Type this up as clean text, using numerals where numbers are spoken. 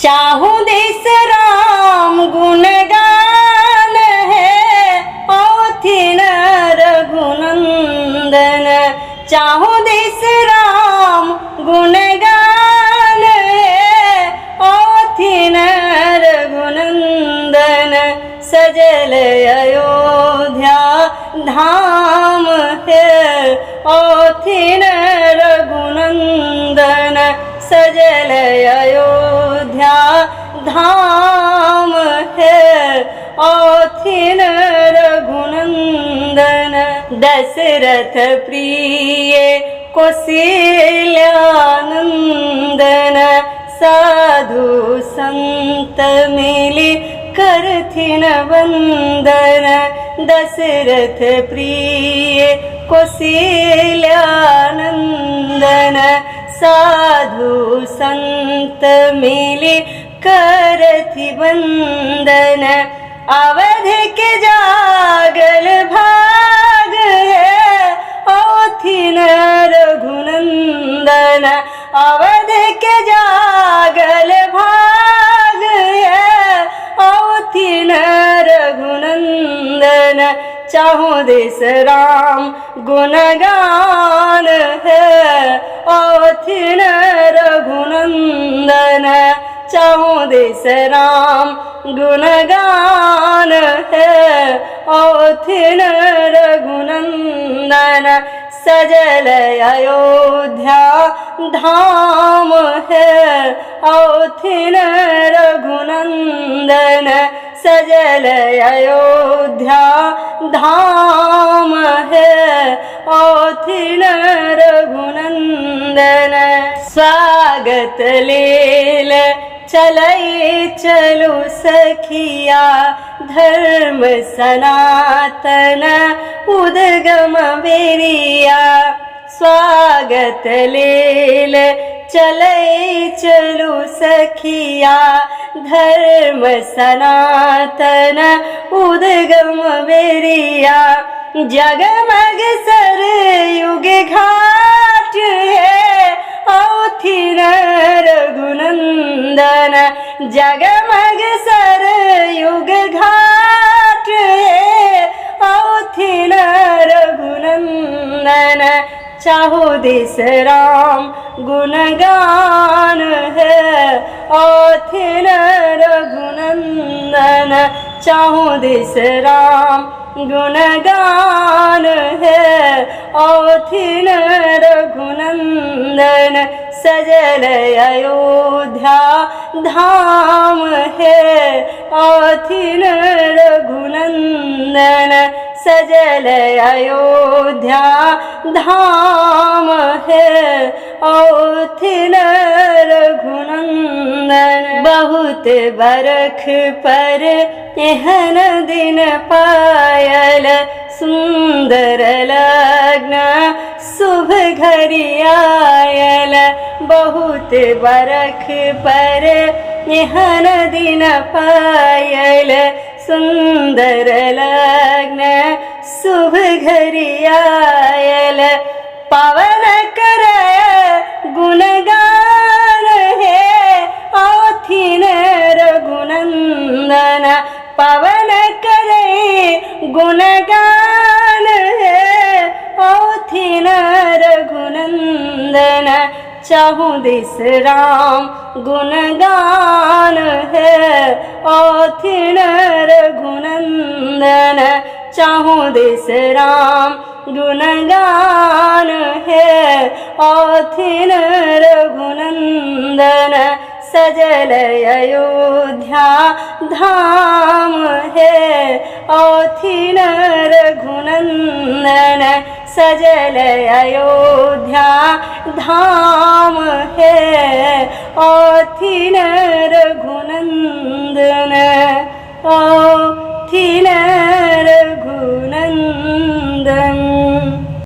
चाहूं देश राम गुणगान है औथिन रघुनंदन। चाहूं देश राम गुणगान है औथिन रघुनंदन। सजल अयोध्या धाम है औथिन रघुनंदन। सजल अयोध्या धाम है औथिन रघुनंदन। दशरथ प्रिय कौशल्यानंदन। साधु संत मिली करथिन वंदन। दशरथ प्रिय कौशल्यानंदन। साधु संत मिली करथि वंदन। अवध के जागल भाग है औथिन रघुनंदन। अवध के जागल भाग है औथिन रघुनंदन। चाहूं देश राम गुणगान है औथिन रघुनंदन। चाहूं देश राम गुणगान है औथिन रघुनंदन। सजल अयोध्या धाम है औथिन रघुनंदन। सजल अयोध्या धाम है औथिन रघुनंदन। स्वागत लेल चलई चलु सखिया धर्म सनातन उद्गम बेरिया। स्वागत लेल चलई चलु सखिया धर्म सनातन उद्गम बेरिया। जगमग सरयुग घाट है औथिन रघुनंदन। जगमग सरयुग घाट है औथिन रघुनंदन। चाहूं देश राम गुणगान है औथिन रघुनंदन। चाहूं देश राम गुणगान है औथिन रघुनंदन। सजल अयोध्या धाम है औथिन रघुनंदन। सजल अयोध्या धाम है औथिन रघुनंदन। बहुत बरख पर एहन दिन पायल सुंदर लग्न शुभ घड़ी आयल। बहुत बरख पर एहन दिन पायल सुंदर लग्न शुभ घड़ी आयल। पावन कर गुणगान है औथिन रघुनंदन। पावन करे गुणगान है औथिन रघुनंदन। चाहूं देश राम गुणगान है औथिन रघुनंदन। चाहूं देश राम गुणगान है औथिन रघुनंदन। सजल अयोध्या धाम है औथिन रघुनंदन। सजल अयोध्या धाम है औथिन रघुनंदन।